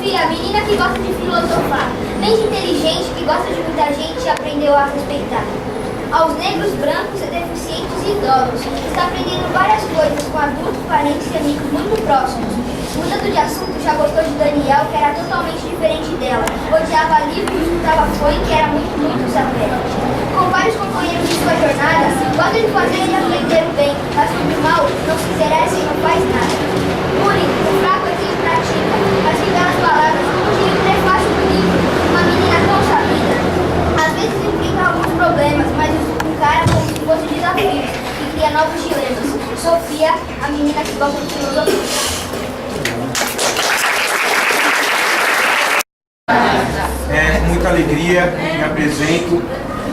Sofia, a menina que gosta de filosofar, mente inteligente, que gosta de muita gente e aprendeu a respeitar. Aos negros, brancos, deficientes e idosos, está aprendendo várias coisas com adultos, parentes e amigos muito próximos. Mudando de assunto, já gostou de Daniel, que era totalmente diferente dela. Odiava livros, escutava funk, que era muito sapé. Com vários companheiros de sua jornada, gosta de fazer e aprender o bem, mas sobre o mal, não se interessa e não faz nada. Bullying, o fraco é quem pratica, mas que belas palavras, como diria o prefácio do livro, uma menina tão sabida. Às vezes implica alguns problemas, mas encara como se fosse desafios e cria novos dilemas. Sofia, a menina que gosta de filosofia. Com muita alegria me apresento.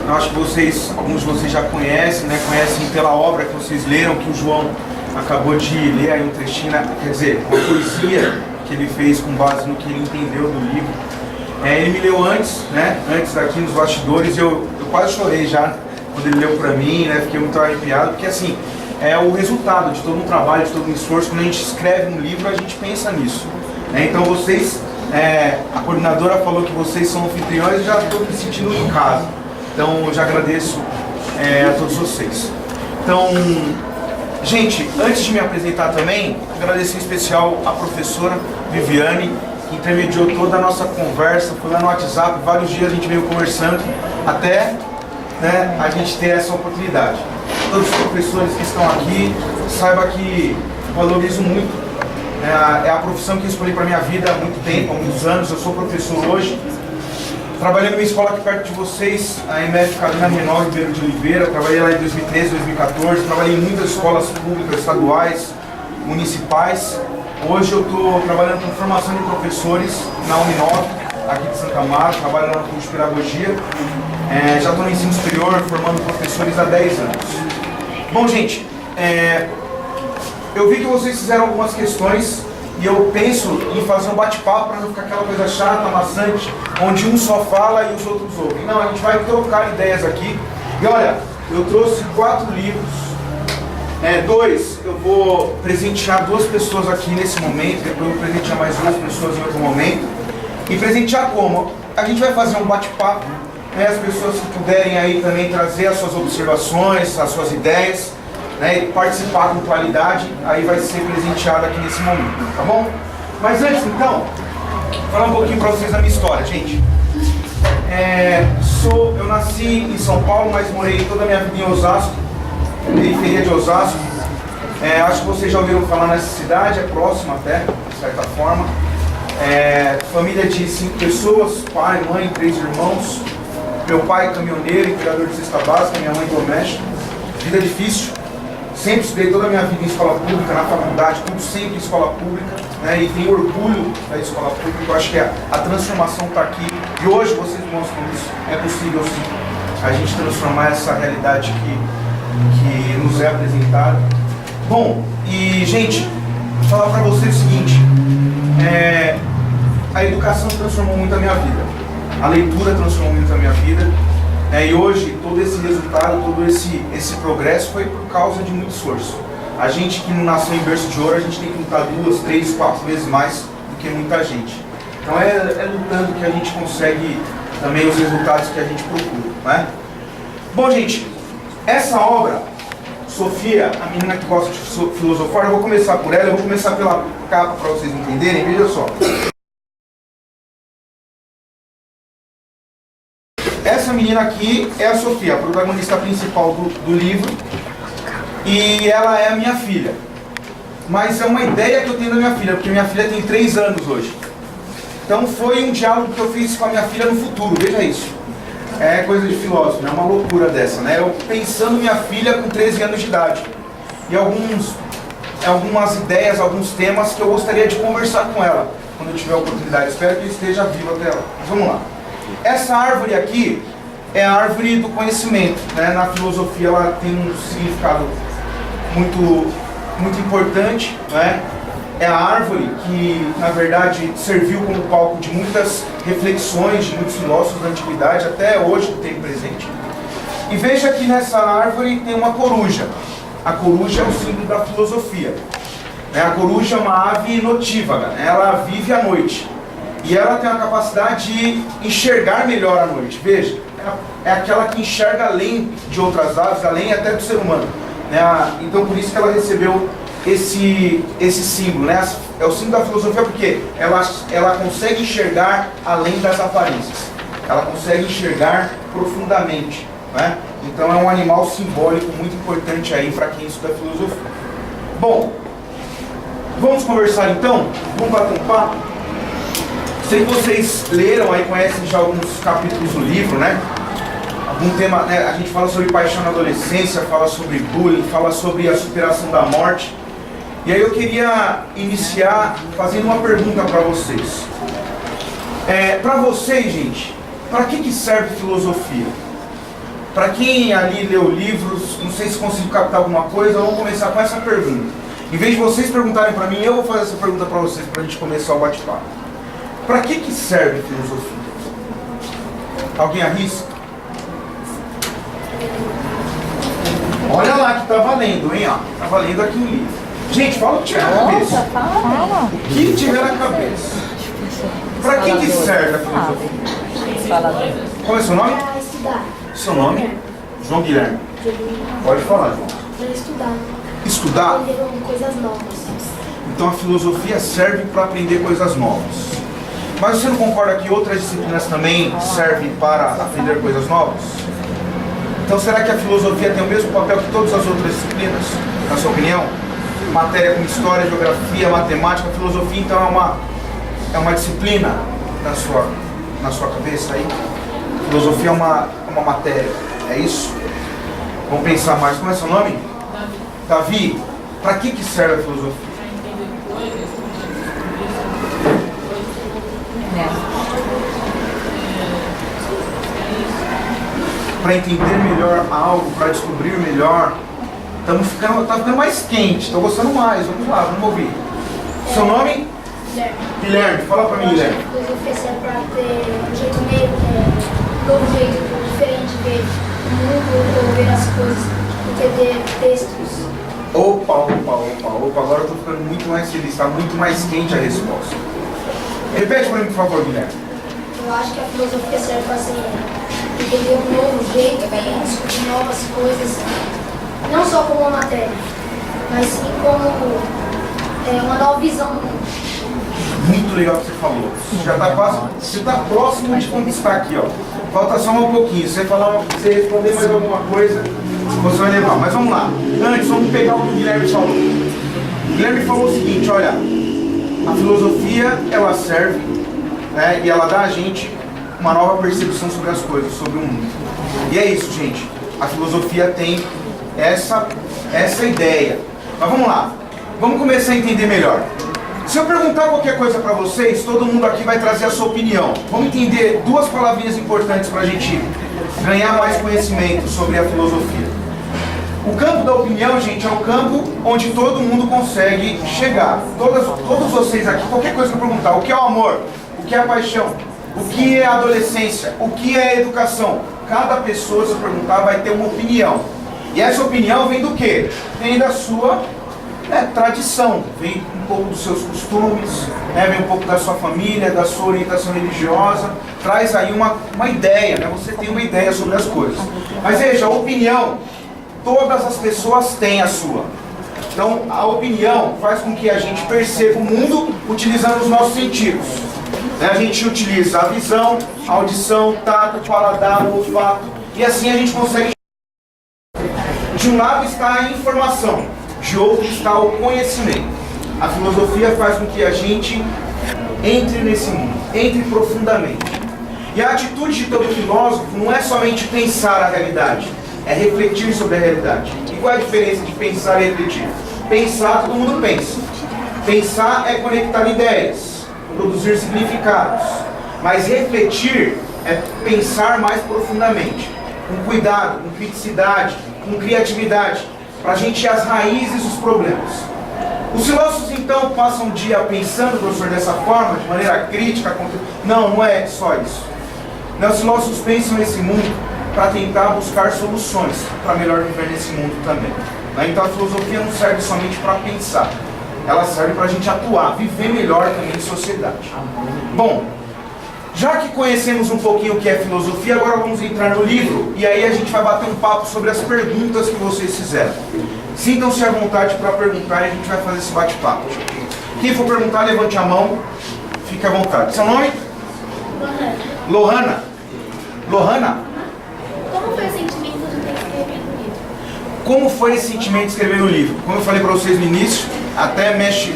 Eu acho que vocês, alguns de vocês já conhecem, né? Conhecem pela obra que vocês leram, que o João acabou de ler aí um trechinho, quer dizer, uma poesia que ele fez com base no que ele entendeu do livro. Ele me leu antes, né? Antes daqui nos bastidores, eu quase chorei já quando ele leu pra mim, né? Fiquei muito arrepiado, porque assim, é o resultado de todo um trabalho, de todo um esforço. Quando a gente escreve um livro, a gente pensa nisso, né? Então vocês, a coordenadora falou que vocês são anfitriões, e já estou me sentindo em casa. Então eu já agradeço a todos vocês. Então, gente, antes de me apresentar também, agradecer em especial a professora Viviane, que intermediou toda a nossa conversa, foi lá no WhatsApp, vários dias a gente veio conversando, até a gente ter essa oportunidade. Todos os professores que estão aqui, saiba que valorizo muito. É a profissão que eu escolhi para minha vida há muito tempo, há muitos anos. Eu sou professor hoje. Trabalhei numa escola aqui perto de vocês, a EMF Carolina Menor, Ribeiro de Oliveira. Trabalhei lá em 2013, 2014. Trabalhei em muitas escolas públicas, estaduais, municipais. Hoje eu estou trabalhando com formação de professores na Uninove, aqui de Santa Amaro. Trabalho lá no curso de pedagogia. Já estou no ensino superior, formando professores há 10 anos. Bom, gente, eu vi que vocês fizeram algumas questões e eu penso em fazer um bate-papo para não ficar aquela coisa chata, maçante, onde um só fala e os outros ouvem. Não, a gente vai trocar ideias aqui. E olha, eu trouxe 4 livros. 2, eu vou presentear 2 pessoas aqui nesse momento, depois eu vou presentear mais 2 pessoas em outro momento. E presentear como? A gente vai fazer um bate-papo, as pessoas que puderem aí também trazer as suas observações, as suas ideias, e participar com qualidade, aí vai ser presenteado aqui nesse momento, tá bom? Mas antes, então, falar um pouquinho para vocês da minha história, gente. Eu nasci em São Paulo, mas morei toda a minha vida em Osasco, periferia de Osasco. Acho que vocês já ouviram falar nessa cidade, é próxima até, de certa forma. Família de 5 pessoas, pai, mãe, 3 irmãos. Meu pai caminhoneiro, entregador de cesta básica, minha mãe doméstica. Vida difícil. Sempre estudei toda a minha vida em escola pública, na faculdade, tudo sempre em escola pública, e tenho orgulho da escola pública. Eu acho que a transformação está aqui e hoje vocês mostram isso. É possível sim a gente transformar essa realidade que nos é apresentada. Bom, e gente, vou falar para vocês o seguinte, a educação transformou muito a minha vida, a leitura transformou muito a minha vida. E hoje, todo esse resultado, todo esse progresso foi por causa de muito esforço. A gente que não nasceu em berço de ouro, a gente tem que lutar 2, 3, 4 vezes mais do que muita gente. Então é lutando que a gente consegue também os resultados que a gente procura, né? Bom, gente, essa obra, Sofia, a menina que gosta de filosofar, eu vou começar por ela, eu vou começar pela capa para vocês entenderem, veja só. Essa menina aqui é a Sofia, a protagonista principal do livro, e ela é a minha filha. Mas é uma ideia que eu tenho da minha filha, porque minha filha tem 3 anos hoje. Então foi um diálogo que eu fiz com a minha filha no futuro, veja isso. É coisa de filósofo, é uma loucura dessa, né? Eu pensando minha filha com 13 anos de idade. E algumas ideias, alguns temas que eu gostaria de conversar com ela, quando eu tiver a oportunidade. Espero que eu esteja vivo até lá. Mas vamos lá. Essa árvore aqui é a árvore do conhecimento, né? Na filosofia ela tem um significado muito importante, né? É a árvore que, na verdade, serviu como palco de muitas reflexões de muitos filósofos da antiguidade, até hoje, no tempo presente. E veja que nessa árvore tem uma coruja. A coruja é o símbolo da filosofia. A coruja é uma ave notívaga, ela vive à noite. E ela tem a capacidade de enxergar melhor à noite. Veja, é aquela que enxerga além de outras aves, além até do ser humano, né? Então por isso que ela recebeu esse símbolo, né? É o símbolo da filosofia porque ela consegue enxergar além das aparências. Ela consegue enxergar profundamente, né? Então é um animal simbólico muito importante aí para quem estuda filosofia. Bom, vamos conversar então? Vamos bater um papo? Sei que vocês leram aí, conhecem já alguns capítulos do livro, né? Algum tema, né? A gente fala sobre paixão na adolescência, fala sobre bullying, fala sobre a superação da morte. E aí eu queria iniciar fazendo uma pergunta para vocês. Para vocês, gente, para que serve filosofia? Para quem ali leu livros, não sei se consigo captar alguma coisa, vamos começar com essa pergunta. Em vez de vocês perguntarem para mim, eu vou fazer essa pergunta para vocês, para a gente começar o bate-papo. Para que serve filosofia? Alguém arrisca? Olha lá que tá valendo, hein? Tá valendo aqui um livro. Gente, fala o que tiver na cabeça. Fala. O que tiver na cabeça. Para que serve a filosofia? Qual é o seu nome? Para estudar. Seu nome? João Guilherme. Pode falar, João. Para estudar. Estudar? Aprender coisas novas. Então a filosofia serve para aprender coisas novas. Mas você não concorda que outras disciplinas também servem para aprender coisas novas? Então será que a filosofia tem o mesmo papel que todas as outras disciplinas, na sua opinião? Matéria como história, geografia, matemática, filosofia então é uma disciplina na sua cabeça aí? Filosofia é uma matéria, é isso? Vamos pensar mais. Como é seu nome? Davi. Para que serve a filosofia? Para entender melhor algo, para descobrir melhor. Tá ficando mais quente, estou gostando mais. Vamos lá, vamos ouvir. Seu nome? Guilherme. Fala para mim, Guilherme. A filosofia serve para ter um jeito meio, novo jeito diferente de ver o mundo, ou ver as coisas, entender textos. Opa, agora eu estou ficando muito mais feliz, está muito mais quente a resposta. Repete para mim, por favor, Guilherme. Eu acho que a filosofia serve para entender um novo jeito e descobrir novas coisas, não só como uma matéria, mas sim como uma nova visão do mundo. Muito legal o que você falou. Você está próximo de conquistar aqui, ó. Falta só um pouquinho. Se você responder mais alguma coisa, você vai levar. Mas vamos lá. Antes, vamos pegar o que o Guilherme falou. O Guilherme falou o seguinte, olha, a filosofia, ela serve, né, e ela dá a gente uma nova percepção sobre as coisas, sobre o mundo. E é isso, gente. A filosofia tem essa ideia. Mas vamos lá. Vamos começar a entender melhor. Se eu perguntar qualquer coisa para vocês, todo mundo aqui vai trazer a sua opinião. Vamos entender duas palavrinhas importantes para a gente ganhar mais conhecimento sobre a filosofia. O campo da opinião, gente, é o campo onde todo mundo consegue chegar. Todos vocês aqui, qualquer coisa que eu perguntar, o que é o amor? O que é a paixão? O que é a adolescência? O que é a educação? Cada pessoa, se eu perguntar, vai ter uma opinião. E essa opinião vem do quê? Vem da sua tradição, vem um pouco dos seus costumes, vem um pouco da sua família, da sua orientação religiosa, traz aí uma ideia, você tem uma ideia sobre as coisas. Mas veja, a opinião, todas as pessoas têm a sua. Então a opinião faz com que a gente perceba o mundo utilizando os nossos sentidos. A gente utiliza a visão, a audição, tato, paladar, o olfato, e assim a gente consegue. De um lado está a informação, de outro está o conhecimento. A filosofia faz com que a gente entre nesse mundo, entre profundamente. E a atitude de todo filósofo não é somente pensar a realidade, é refletir sobre a realidade. E qual é a diferença de pensar e refletir? Pensar, todo mundo pensa. Pensar é conectar ideias, produzir significados. Mas refletir é pensar mais profundamente, com cuidado, com criticidade, com criatividade, para a gente ir às raízes dos problemas. Os filósofos então passam o dia pensando, professor, dessa forma, de maneira crítica. Não é só isso. Os filósofos pensam nesse mundo para tentar buscar soluções para melhor viver nesse mundo também. Então a filosofia não serve somente para pensar, ela serve para a gente atuar, viver melhor também em sociedade. Bom, já que conhecemos um pouquinho o que é filosofia, agora vamos entrar no livro e aí a gente vai bater um papo sobre as perguntas que vocês fizeram. Sintam-se à vontade para perguntar e a gente vai fazer esse bate-papo. Quem for perguntar, levante a mão, fique à vontade. Seu nome? Lohana. Lohana? Como foi o sentimento de ter escrevido o livro? Como foi esse sentimento de escrever o livro? Como eu falei para vocês no início, até mexe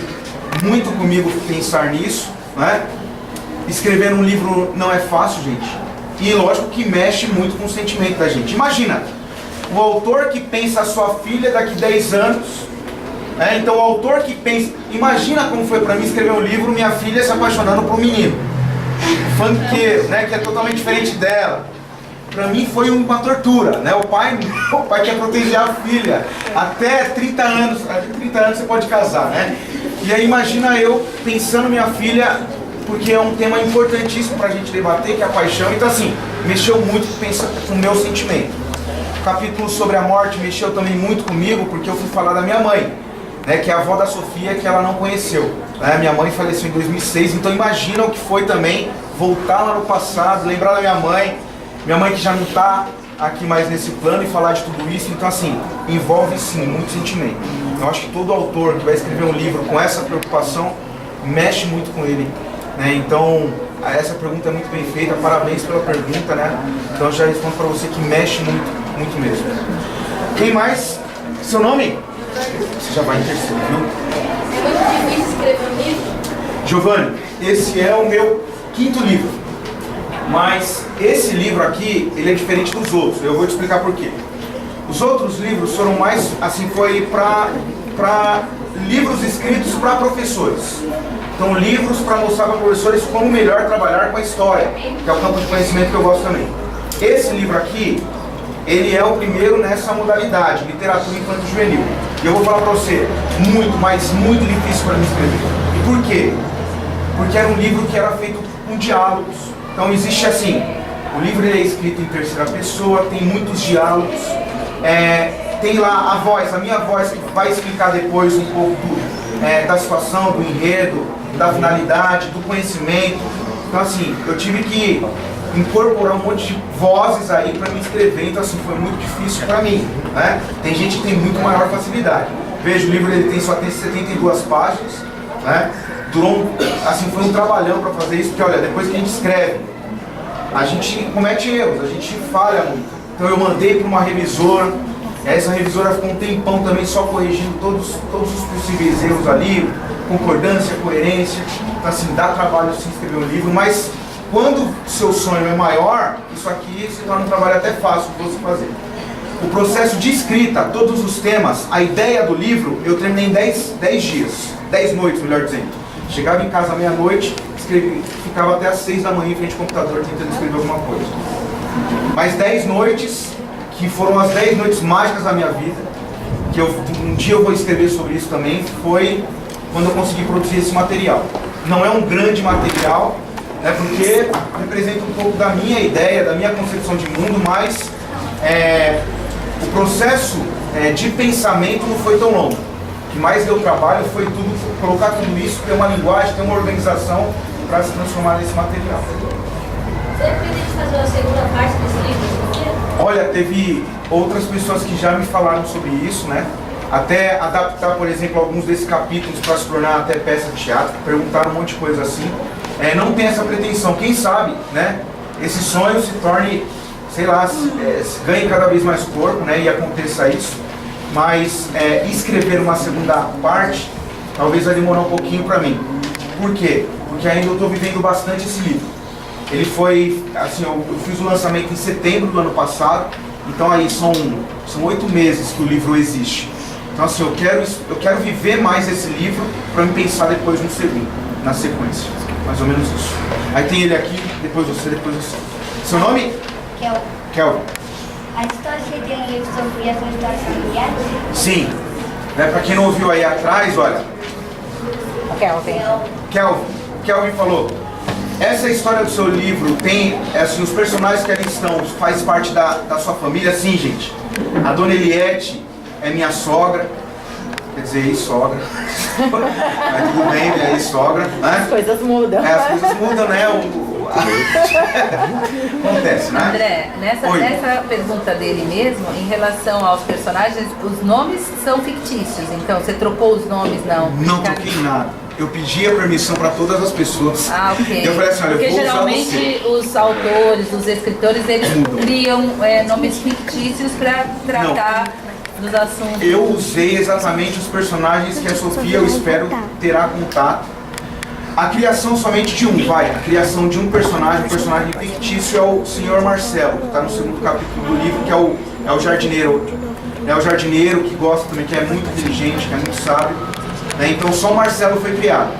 muito comigo pensar nisso, né? Escrever um livro não é fácil, gente. E lógico que mexe muito com o sentimento da gente. Imagina, o autor que pensa a sua filha daqui 10 anos, né? Então o autor que pensa... Imagina como foi para mim escrever um livro, minha filha se apaixonando por um menino funkeiro, né? Que é totalmente diferente dela. Para mim foi uma tortura, né? O pai quer proteger a filha. Até 30 anos você pode casar, né? E aí imagina eu pensando minha filha, porque é um tema importantíssimo para a gente debater, que é a paixão. Então assim, mexeu muito com o meu sentimento. O capítulo sobre a morte mexeu também muito comigo, porque eu fui falar da minha mãe, né? Que é a avó da Sofia, que ela não conheceu, né? Minha mãe faleceu em 2006, então imagina o que foi também voltar lá no passado, lembrar da minha mãe que já não está aqui mais nesse plano, e falar de tudo isso. Então assim, envolve sim muito sentimento. Eu acho que todo autor que vai escrever um livro com essa preocupação mexe muito com ele, né? Então essa pergunta é muito bem feita, parabéns pela pergunta, né? Então eu já respondo para você que mexe muito, muito mesmo. Quem mais? Seu nome? Você já vai em terceiro, viu? É muito difícil escrever um livro? Giovanni, esse é o meu 5º livro. Mas esse livro aqui, ele é diferente dos outros. Eu vou te explicar por quê. Os outros livros foram mais, assim, foi para livros escritos para professores. Então, livros para mostrar para professores como melhor trabalhar com a história, que é o campo de conhecimento que eu gosto também. Esse livro aqui, ele é o primeiro nessa modalidade, literatura infanto-juvenil. E eu vou falar para você, muito, mas muito difícil para mim escrever. E por quê? Porque era um livro que era feito com diálogos. Então existe assim, o livro ele é escrito em terceira pessoa, tem muitos diálogos, tem lá a voz, a minha voz, que vai explicar depois um pouco da situação, do enredo, da finalidade, do conhecimento. Então assim, eu tive que incorporar um monte de vozes aí para me escrever, então assim, foi muito difícil para mim, né? Tem gente que tem muito maior facilidade. Veja, o livro ele só tem 72 páginas, né? Assim, foi um trabalhão para fazer isso, porque olha, depois que a gente escreve, a gente comete erros, a gente falha muito. Então eu mandei para uma revisora, essa revisora ficou um tempão também só corrigindo todos os possíveis erros ali, concordância, coerência. Então assim, dá trabalho se escrever um livro, mas quando seu sonho é maior, isso aqui se torna um trabalho até fácil de você fazer. O processo de escrita, todos os temas, a ideia do livro, eu terminei em 10 dias, 10 noites, melhor dizendo. Chegava em casa à meia-noite, ficava até às 6 da manhã em frente ao computador tentando escrever alguma coisa. Mas 10 noites, que foram as 10 noites mágicas da minha vida, que um dia eu vou escrever sobre isso também, foi quando eu consegui produzir esse material. Não é um grande material, né, porque representa um pouco da minha ideia, da minha concepção de mundo, mas o processo de pensamento não foi tão longo. O que mais deu trabalho foi colocar tudo isso, ter uma linguagem, ter uma organização para se transformar nesse material. Você pretende fazer uma segunda parte desse livro? Olha, teve outras pessoas que já me falaram sobre isso, né? Até adaptar, por exemplo, alguns desses capítulos para se tornar até peça de teatro, perguntaram um monte de coisa assim. Não tem essa pretensão, quem sabe, né? Esse sonho se torne, sei lá, ganhe cada vez mais corpo, né? E aconteça isso. Mas escrever uma segunda parte talvez vai demorar um pouquinho para mim. Por quê? Porque ainda eu estou vivendo bastante esse livro. Ele foi, assim, eu fiz o lançamento em setembro do ano passado, então aí são 8 meses que o livro existe. Então assim, eu quero viver mais esse livro para me pensar depois no segundo, na sequência. Mais ou menos isso. Aí tem ele aqui, depois você, depois você. Seu nome? Kelvin. Kelvin. As histórias que tem no livro Sofia são histórias familiares? Sim. Para quem não ouviu aí atrás, olha. Kelvin falou. Essa história do seu livro tem, assim, os personagens que ali estão, faz parte da sua família? Sim, gente. A dona Eliette é minha sogra. quer dizer, ex-sogra. Mas tudo bem, minha ex-sogra, né? As coisas mudam. As coisas mudam, né? Acontece, né? André, nessa pergunta dele mesmo, em relação aos personagens, os nomes são fictícios, então você trocou os nomes, não? Não toquei em nada. Eu pedi a permissão para todas as pessoas. Ah, ok. Eu falei assim, olha, porque eu vou usar geralmente você. os autores, os escritores, eles Mudam. criam nomes fictícios para tratar dos assuntos. Eu usei exatamente os personagens que a Sofia, eu espero, terá contato. A criação somente de um, vai. A criação de um personagem fictício é o Senhor Marcelo, que está no segundo capítulo do livro, que é o jardineiro. É o jardineiro que gosta também, que é muito inteligente, que é muito sábio. Né? Então só o Marcelo foi criado.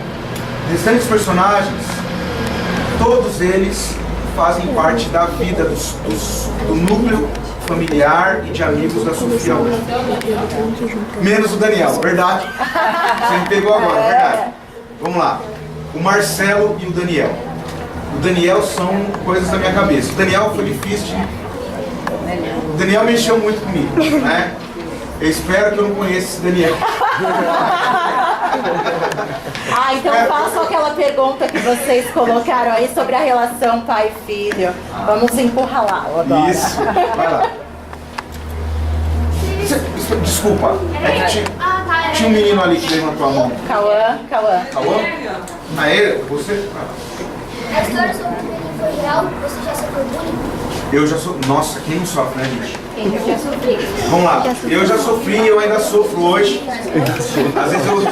Os restantes personagens, todos eles fazem parte da vida do núcleo familiar e de amigos da Sofia hoje. Menos o Daniel, verdade? Você me pegou agora, verdade? Vamos lá. O Marcelo e o Daniel. O Daniel são coisas da minha cabeça. O Daniel foi difícil de... O Daniel mexeu muito comigo, né? Eu espero que eu não conheça esse Daniel. Ah, então façam aquela pergunta que vocês colocaram aí sobre a relação pai e filho. Vamos encurralá-lo agora. Isso, vai lá. Desculpa, é que tinha um menino ali que levantou a mão. Cauã. Cauã? Ah, ele? Você? A história sobre o bullying foi real? Você já sofreu bullying? Eu já sou. Nossa, quem não sofre, né, gente? Eu já sofri. Vamos lá. Eu já sofri e eu ainda sofro hoje. Às vezes eu.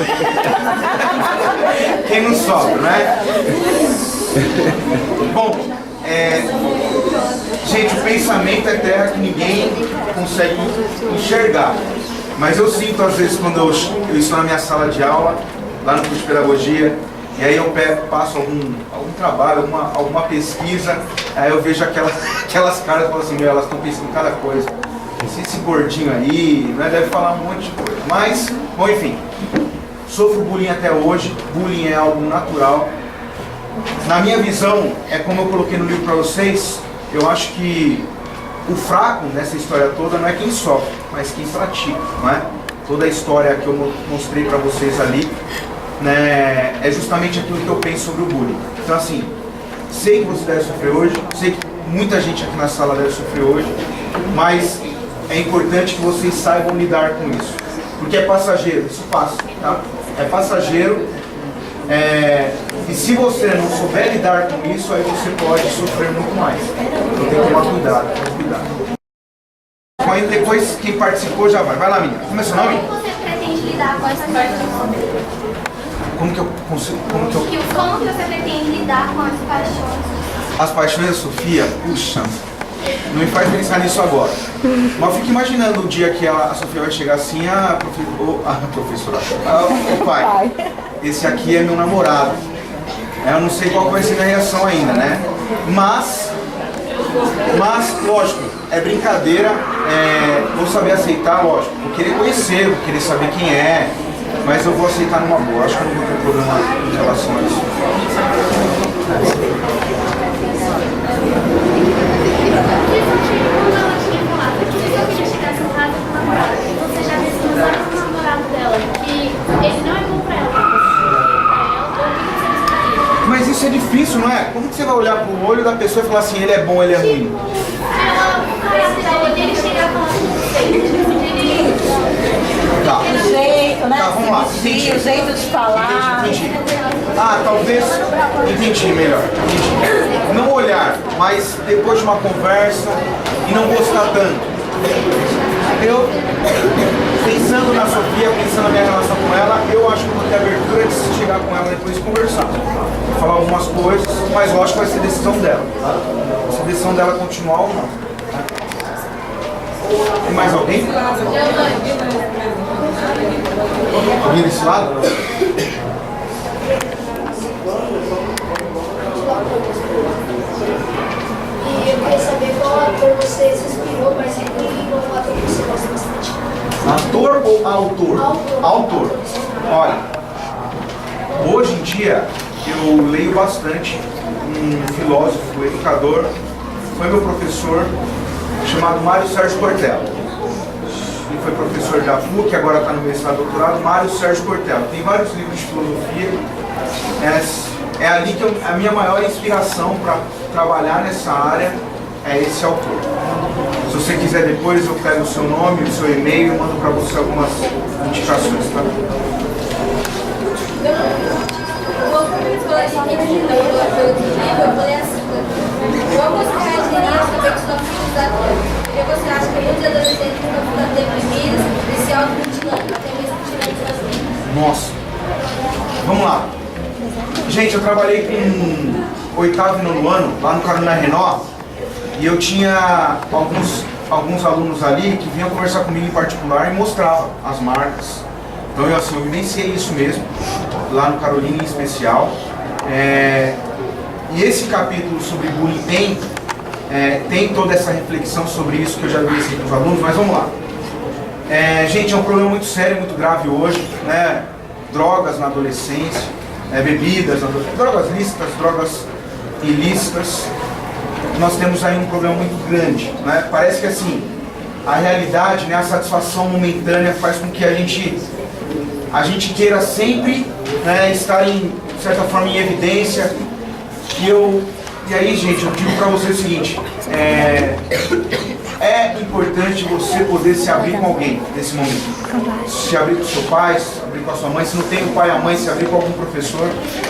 Quem não sofre, né? Bom, gente, o pensamento é terra que ninguém consegue enxergar. Mas eu sinto, às vezes, quando eu estou na minha sala de aula, lá no curso de pedagogia, e aí eu passo algum trabalho, alguma pesquisa, aí eu vejo aquelas caras e falo assim, meu, elas estão pensando em cada coisa. Esse gordinho aí, né, deve falar um monte de coisa. Mas, bom, enfim, sofro bullying até hoje, bullying é algo natural. Na minha visão, é como eu coloquei no livro para vocês, eu acho que o fraco nessa história toda não é quem sofre, mas quem pratica, não é? Toda a história que eu mostrei para vocês ali, né, é justamente aquilo que eu penso sobre o bullying. Então assim, sei que você deve sofrer hoje, sei que muita gente aqui na sala deve sofrer hoje, mas é importante que vocês saibam lidar com isso, porque é passageiro, isso passa, tá? É passageiro, e se você não souber lidar com isso, aí você pode sofrer muito mais. Então tem que tomar cuidado, Aí depois quem participou já vai. Vai lá, menina. Como é seu nome? Como você pretende lidar com essa paixões? Como que eu consigo. Como que você pretende lidar com as paixões? As paixões da Sofia, puxa, não me faz pensar nisso agora. Mas eu fico imaginando o dia que a Sofia vai chegar assim, professora, o pai, esse aqui é meu namorado. Eu não sei qual vai ser a minha reação ainda, né? Mas lógico, é brincadeira, vou saber aceitar, lógico, vou querer conhecer, vou querer saber quem é, mas eu vou aceitar numa boa, acho que eu não vou ter problema em relação a isso. Você já decidiu com o namorado dela que ele não é bom pra ela, Mas isso é difícil, não é? Como que você vai olhar pro olho da pessoa e falar assim, ele é bom, ele é ruim? ele chegar falando com você, Tá. O jeito, né? Tá, vamos lá. Se vestir, o jeito de falar. Entendi. Talvez. Entendi melhor. Entendi. Não olhar, mas depois de uma conversa e não gostar tanto. Eu, pensando na Sofia, pensando na minha relação com ela, eu acho que eu vou ter abertura de chegar com ela depois e conversar. Falar algumas coisas, mas lógico que vai ser decisão dela. Tá? Vai ser decisão dela continuar ou não. Tem mais alguém? Alguém desse lado? E eu queria saber qual ator você se inspirou para ser bullying e qual ator você gosta bastante. Ator ou autor? Autor. Olha, hoje em dia eu leio bastante um filósofo, educador, foi meu professor, chamado Mário Sérgio Cortella. foi professor da PUC, agora está no mestrado e doutorado, Mário Sérgio Cortella. Tem vários livros de filosofia. É ali que a minha maior inspiração para trabalhar nessa área é esse autor. Se você quiser depois, eu pego o seu nome, o seu e-mail e mando para você algumas indicações, tá? Eu falei assim, como você reagiria sobre que sua filha usa drogas? Porque você acha que muitos adolescentes estão ficando deprimidos e se automutilando, até mesmo tirando suas vidas? Nossa. Vamos lá. Gente, eu trabalhei com 8º e 9º ano, lá no Carolina Renault, e eu tinha alguns alunos ali que vinham conversar comigo em particular e mostravam as marcas. Então eu vivenciei isso mesmo, lá no Carolina em especial. E esse capítulo sobre bullying tem toda essa reflexão sobre isso que eu já vivenciei com os alunos, mas vamos lá. Gente, é um problema muito sério, muito grave hoje, né? Drogas na adolescência, bebidas, drogas lícitas, drogas ilícitas. Nós temos aí um problema muito grande, né? Parece que assim, a realidade, né, a satisfação momentânea faz com que a gente queira sempre, né, estar de certa forma em evidência. E aí, gente, eu digo pra você o seguinte, é importante você poder se abrir com alguém nesse momento. Se abrir com seu pai, se abrir com a sua mãe, se não tem o pai e a mãe, se abrir com algum professor.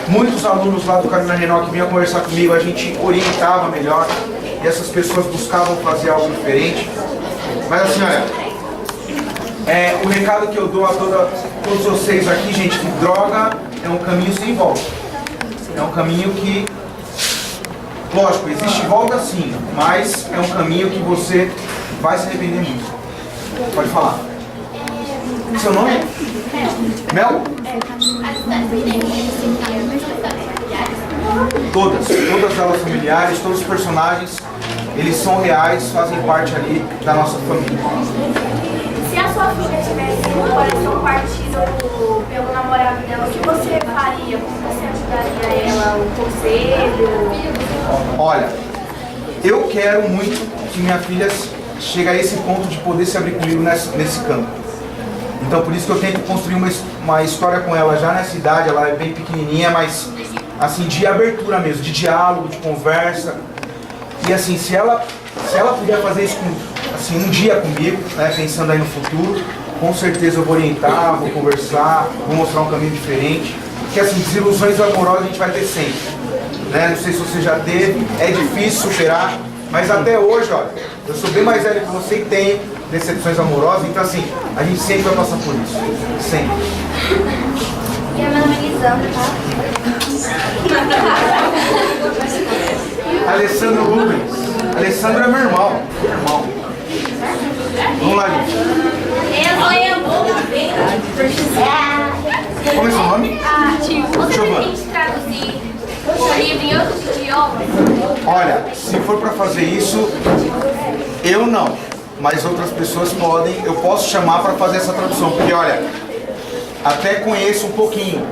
Muitos alunos lá do Carolina Renault que vinham conversar comigo, a gente orientava melhor e essas pessoas buscavam fazer algo diferente. Mas assim, olha, o recado que eu dou a todos vocês aqui, gente, que droga é um caminho sem volta. É um caminho que, lógico, existe volta sim, mas é um caminho que você vai se arrepender muito. Pode falar. Seu nome? Mel? Todas elas familiares, todos os personagens, eles são reais, fazem parte ali da nossa família. Se a sua filha tivesse um coração partido pelo namorado dela, o que você faria? Como você ajudaria ela? Um conselho? Olha, eu quero muito que minha filha chegue a esse ponto de poder se abrir comigo nesse campo. Então por isso que eu tento construir uma história com ela já nessa idade. Ela é bem pequenininha, mas assim, de abertura mesmo, de diálogo, de conversa. E assim, se ela puder fazer isso assim, um dia comigo, né, pensando aí no futuro, com certeza eu vou orientar, vou conversar, vou mostrar um caminho diferente. Porque assim, desilusões amorosas a gente vai ter sempre, né? Não sei se você já teve, é difícil superar, mas até hoje, olha, eu sou bem mais velho que você e tenho decepções amorosas, então assim, a gente sempre vai passar por isso, sempre. E a meu nome é Lisandra, tá? Alessandro Rubens. Alessandro é meu irmão. Vamos lá, gente. Como é seu nome? Você pretende traduzir o livro em outros idiomas? Olha, se for para fazer isso, eu não. Mas outras pessoas podem. Eu posso chamar para fazer essa tradução. Porque, olha, até conheço um pouquinho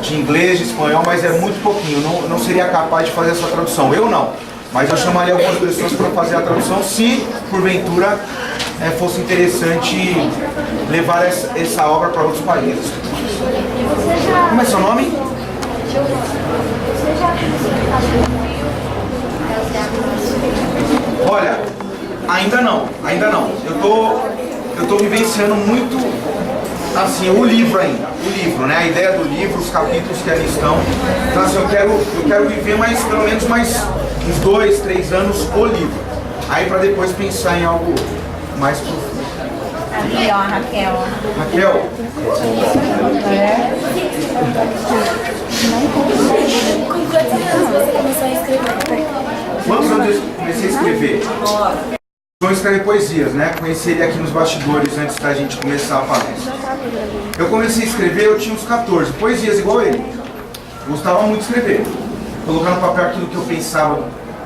de inglês, de espanhol, mas é muito pouquinho. Não seria capaz de fazer essa tradução. Eu não. Mas eu chamaria algumas pessoas para fazer a tradução, se porventura fosse interessante levar essa obra para outros países. Como é seu nome? Olha, ainda não. Eu tô vivenciando muito assim, o livro ainda, né? A ideia do livro, os capítulos que ali estão. Então assim, eu quero viver pelo menos mais uns 2, 3 anos o livro. Aí para depois pensar em algo mais profundo. Ali, ó, a Raquel. Raquel? Com quantos anos você começou a escrever? Quantos anos eu comecei a escrever? Eu escrever poesias, né? Conheci ele aqui nos bastidores antes da gente começar a palestra. Eu comecei a escrever, eu tinha uns 14, poesias igual ele. Gostava muito de escrever. Colocar no papel aquilo que eu pensava do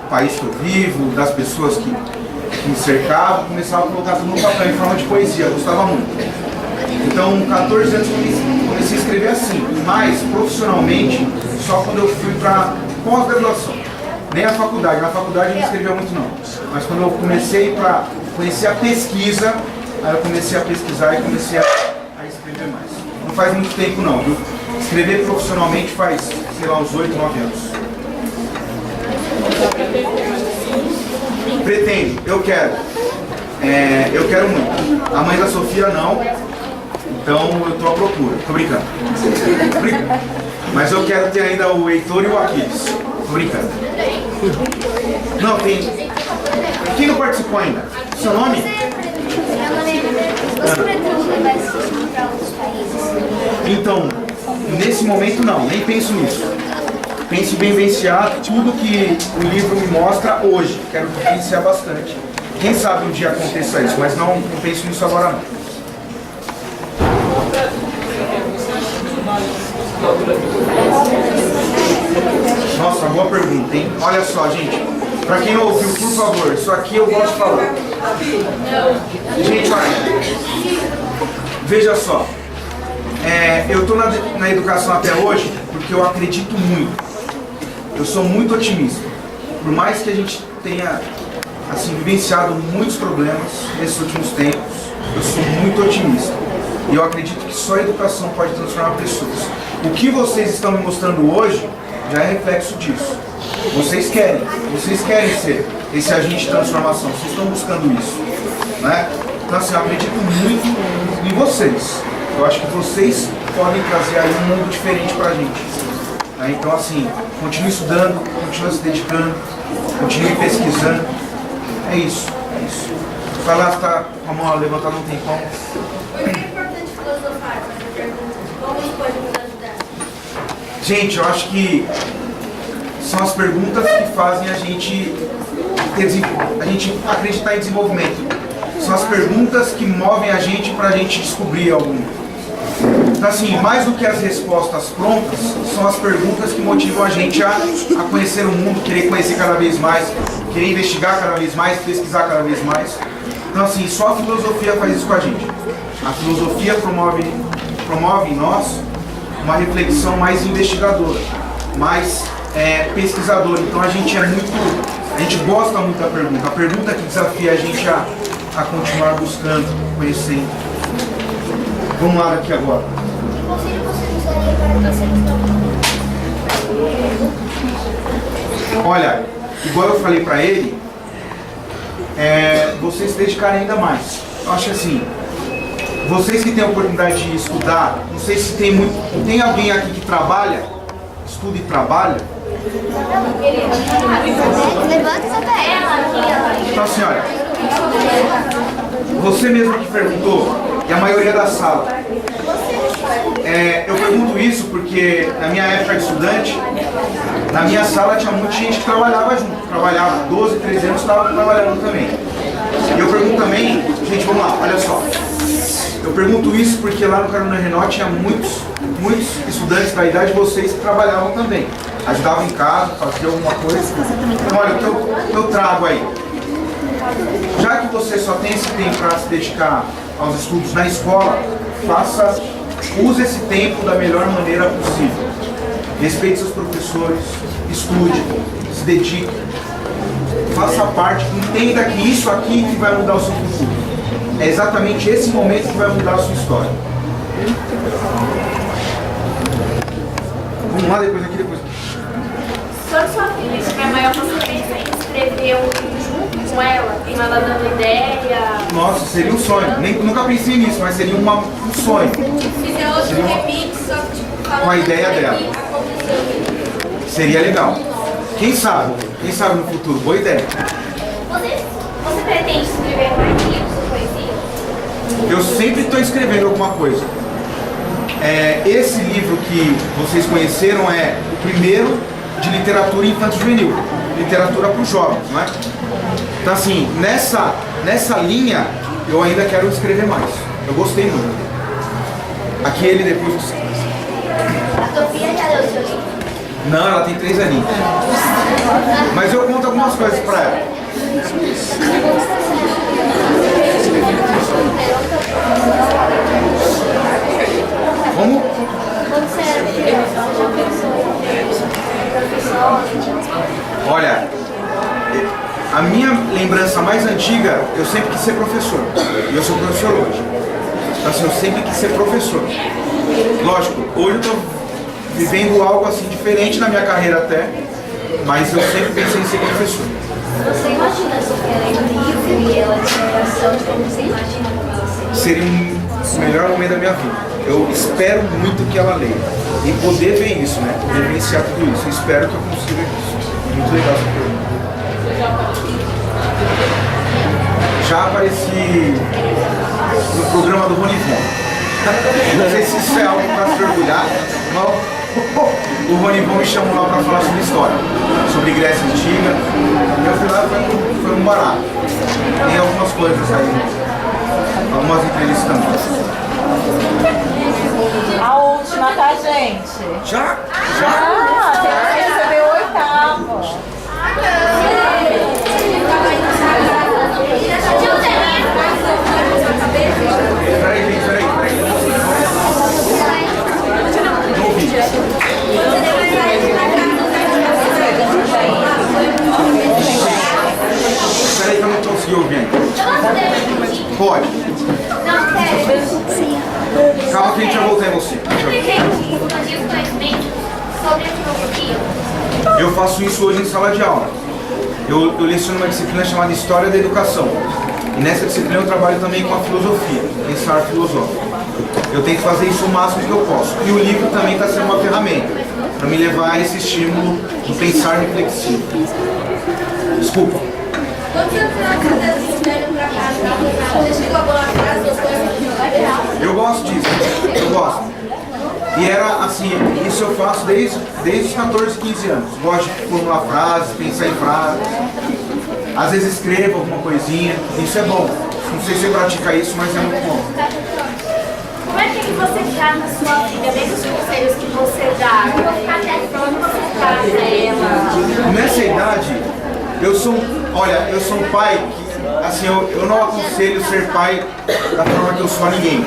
país que eu vivo, das pessoas que me cercavam, começava a colocar tudo no papel em forma de poesia, gostava muito. Então, 14 anos comecei a escrever assim, mas profissionalmente só quando eu fui para pós-graduação. Nem a faculdade, na faculdade eu não escrevia muito não. Mas quando eu comecei para conhecer a pesquisa, aí eu comecei a pesquisar e comecei a escrever mais. Não faz muito tempo não, viu? Escrever profissionalmente faz, sei lá, uns 8, 9 anos. Pretendo, eu quero. Eu quero muito. A mãe da Sofia não, então eu tô à procura. Tô brincando. Tô brincando. Mas eu quero ter ainda o Heitor e o Aquiles. Tô brincando. Não, tem... Quem não participou ainda? Seu nome? Você pretende levar esse estudo para outros países? Então, nesse momento não, nem penso nisso. Penso em vivenciar tudo que o livro me mostra hoje. Quero vivenciar bastante. Quem sabe um dia aconteça isso, mas não penso nisso agora não. Nossa, boa pergunta, hein? Olha só, gente. Pra quem não ouviu, por favor, isso aqui eu gosto de falar. Gente, olha. Veja só. Eu tô na educação até hoje porque eu acredito muito. Eu sou muito otimista. Por mais que a gente tenha assim, vivenciado muitos problemas nesses últimos tempos, eu sou muito otimista. E eu acredito que só a educação pode transformar pessoas. O que vocês estão me mostrando hoje já é reflexo disso. Vocês querem ser esse agente de transformação, vocês estão buscando isso, né? Então assim, eu acredito muito em vocês. Eu acho que vocês podem trazer aí um mundo diferente pra gente, né? Então assim, continue estudando, continue se dedicando, continue pesquisando. É isso. Vai lá, está com a mão levantada um tempão. Por que é importante filosofar? Essa pergunta. Como isso pode nos ajudar? Gente, eu acho que são as perguntas que fazem a gente acreditar em desenvolvimento. São as perguntas que movem a gente para a gente descobrir algo. Então assim, mais do que as respostas prontas, são as perguntas que motivam a gente a conhecer o mundo, querer conhecer cada vez mais, querer investigar cada vez mais, pesquisar cada vez mais. Então assim, só a filosofia faz isso com a gente. A filosofia promove em nós uma reflexão mais investigadora, mais pesquisadora. Então a gente gosta muito da pergunta. A pergunta que desafia a gente a continuar buscando, conhecendo. Vamos lá daqui agora. Que conselho você nos daria para terceiros? Olha, igual eu falei pra ele, vocês se dedicarem ainda mais. Eu acho assim, vocês que têm a oportunidade de estudar, não sei se tem alguém aqui que trabalha, estuda e trabalha. Levanta essa perna. Então assim, olha, você mesmo que perguntou, e a maioria da sala. Eu pergunto isso porque na minha época de estudante, na minha sala tinha muita gente que trabalhava junto. Trabalhava 12, 13 anos, estava trabalhando também. E eu pergunto também, gente, vamos lá, olha só. Eu pergunto isso porque lá no Carolina Renault tinha muitos estudantes da idade de vocês que trabalhavam também. Ajudavam em casa, faziam alguma coisa. Então olha, o que eu trago aí. Já que você só tem esse tempo para se dedicar aos estudos na escola, use esse tempo da melhor maneira possível. Respeite seus professores, estude, se dedique, faça parte, entenda que isso aqui que vai mudar o seu futuro. É exatamente esse momento que vai mudar a sua história. Vamos lá, depois aqui. Sobre sua filha, tiver maior paciência em escrever um livro junto com ela, em ela dando ideia. Nossa, seria um sonho. Nunca pensei nisso, mas seria um sonho. Fizer outro remix, só que tipo, falando Com a ideia dela. Aconteceu. Seria legal. Quem sabe no futuro. Boa ideia. Você pretende escrever mais livros ou poesia? Eu sempre estou escrevendo alguma coisa. Esse livro que vocês conheceram é o primeiro de literatura infanto-juvenil, literatura para os jovens, não é? Então assim, nessa linha eu ainda quero escrever mais. Eu gostei muito. Aquele depois. A Sofia já leu o seu livro? Não, ela tem 3 aninhos. Mas eu conto algumas coisas para ela. Vamos? Olha, A minha lembrança mais antiga, eu sempre quis ser professor. E eu sou professor hoje. Então assim, eu sempre quis ser professor. Lógico, hoje eu estou vivendo algo assim diferente na minha carreira até, mas eu sempre pensei em ser professor. Você imagina se ela é livre e ela tem coração, como você imagina como ela seria? Seria o melhor momento da minha vida. Eu espero muito que ela leia. E poder ver isso, né? Poder vivenciar tudo isso. Eu espero que eu consiga isso. Muito legal essa pergunta. Já apareci no programa do Rony Von. Não sei se isso é algo para se orgulhar, mas o Rony Von me chamou lá para falar sobre história, sobre Grécia Antiga. E eu fui lá e foi um barato. Tem algumas coisas aí, algumas entrevistas também. A última, tá, gente? Já? Ah, tem que receber o 8º. Peraí. Não ouvi. Peraí que eu não consegui ouvir. Pode. Não, sério. Calma que a gente já volta em você. Você tem expandir os conhecimentos sobre a filosofia? Eu faço isso hoje em sala de aula. Eu leciono uma disciplina chamada História da Educação. E nessa disciplina eu trabalho também com a filosofia, pensar filosófico. Eu tento fazer isso o máximo que eu posso. E o livro também está sendo uma ferramenta para me levar a esse estímulo do pensar reflexivo. Desculpa. Eu gosto disso, eu gosto. E era assim, isso eu faço desde os 14, 15 anos. Gosto de formular frases, pensar em frases. Às vezes escrevo alguma coisinha, isso é bom. Não sei se você pratica isso, mas é muito bom. Como é que você trata a sua filha, desde os conselhos que você dá? Como você trata ela? Nessa idade, eu sou um pai que, assim, eu não aconselho ser pai da forma que eu sou a ninguém.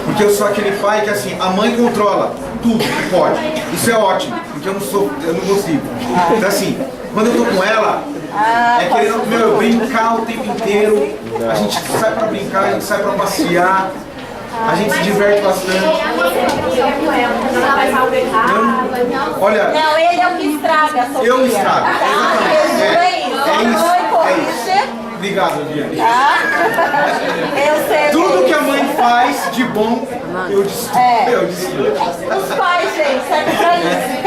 Porque eu sou aquele pai que, assim, a mãe controla tudo que pode. Isso é ótimo, porque eu não consigo. Então, assim, quando eu tô com ela, é querendo, eu brincar o tempo inteiro. A gente sai pra brincar, a gente sai pra passear. A gente se diverte bastante. Olha, Não, ele é o que estraga, Sofia. eu estrago. É isso. É isso. Obrigado, Diana. Tá? Eu sei. Tudo que a mãe faz de bom, eu destruo. É. Eu destruo. Os pais, gente, serve pra isso.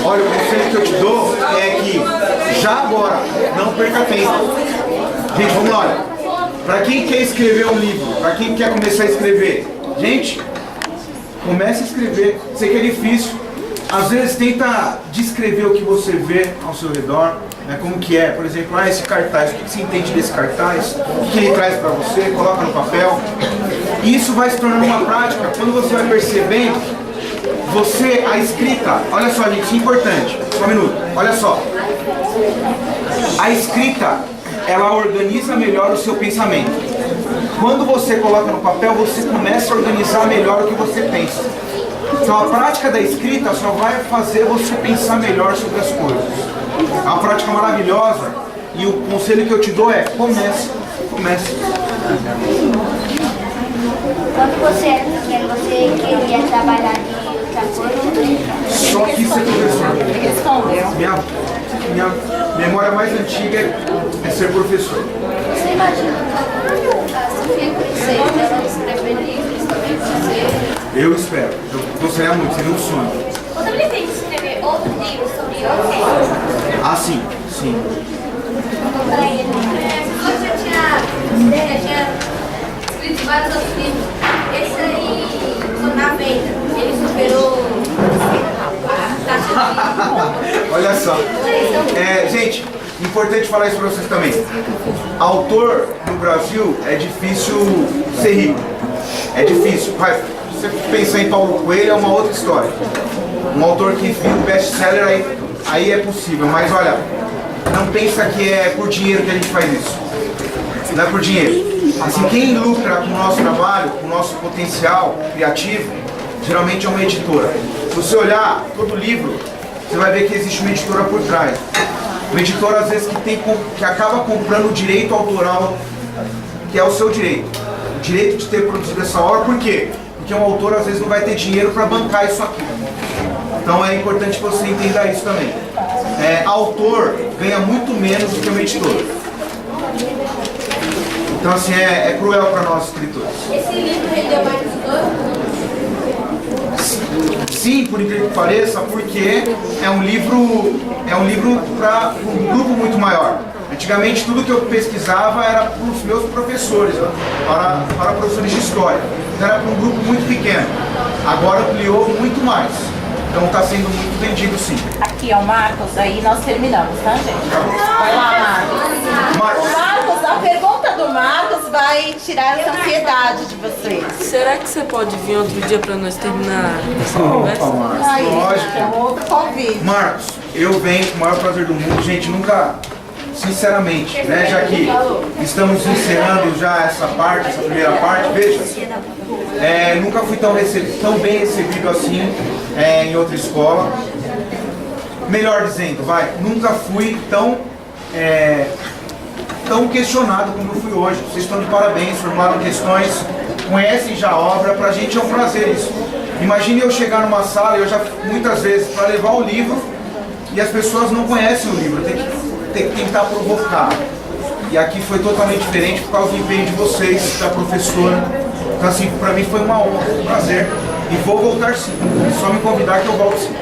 Olha, o conselho que eu te dou é que já agora, não perca tempo. Gente, vamos lá, olha. Para quem quer escrever um livro, para quem quer começar a escrever, gente, comece a escrever. Sei que é difícil. Às vezes tenta descrever o que você vê ao seu redor, né? Como que é, por exemplo, esse cartaz, o que você entende desse cartaz, o que ele traz para você, coloca no papel. E isso vai se tornando uma prática, quando você vai percebendo, a escrita, olha só gente, isso é importante, só um minuto, olha só. A escrita, ela organiza melhor o seu pensamento. Quando você coloca no papel, você começa a organizar melhor o que você pensa. Então a prática da escrita só vai fazer você pensar melhor sobre as coisas. É uma prática maravilhosa e o conselho que eu te dou é comece. Quando você era pequeno, você queria trabalhar de outra coisa? Só quis ser professor. Ele respondeu. Minha memória mais antiga é ser professor. Você imagina a Sofia crescer, ela escrever livros também pra você? Eu espero. Eu gostaria muito, seria um sonho. Você também tem que escrever outros livros sobre outros temas? Ah, sim. Você tinha escrito vários outros livros. Esse aí, na venda, ele superou a taxa de... Olha só. Gente, importante falar isso para vocês também. Autor no Brasil é difícil ser rico. É difícil. Se você pensar em Paulo Coelho é uma outra história. Um autor que vira um best-seller aí é possível. Mas olha, não pensa que é por dinheiro que a gente faz isso. Não é por dinheiro. Assim, quem lucra com o nosso trabalho, com o nosso potencial criativo, geralmente é uma editora. Se você olhar todo o livro, você vai ver que existe uma editora por trás. Uma editora, às vezes, que acaba comprando o direito autoral, que é o seu direito. O direito de ter produzido essa obra, por quê? Porque um autor, às vezes, não vai ter dinheiro para bancar isso aqui. Então é importante que você entenda isso também. Autor ganha muito menos do que uma editora. Então, assim, é cruel para nós, escritores. Esse livro rendeu mais editor? Sim, por incrível que pareça, porque é um livro para um grupo muito maior. Antigamente, tudo que eu pesquisava era para os meus professores, para professores de história. Então, era para um grupo muito pequeno. Agora ampliou muito mais. Então está sendo muito vendido, sim. Aqui, ó, Marcos, aí nós terminamos, tá, gente? Vai lá, Marcos. O Marcos, a pergunta do Marcos vai tirar essa ansiedade de vocês. Será que você pode vir outro dia para nós terminar essa conversa? Opa, Marcos, Aí, lógico. é um outro convite. Marcos, eu venho com o maior prazer do mundo, gente, nunca, sinceramente, né, já que estamos encerrando já essa primeira parte, veja, nunca fui tão bem recebido assim em outra escola, melhor dizendo, nunca fui tão questionado como eu fui hoje. Vocês estão de parabéns, formularam questões, conhecem já a obra, pra gente é um prazer isso. Imagine eu chegar numa sala, eu já muitas vezes, para levar o livro, e as pessoas não conhecem o livro, tem que tentar provocar. E aqui foi totalmente diferente por causa do empenho de vocês, da professora. Então, assim, para mim foi uma honra, um prazer. E vou voltar sim. É só me convidar que eu volto sim.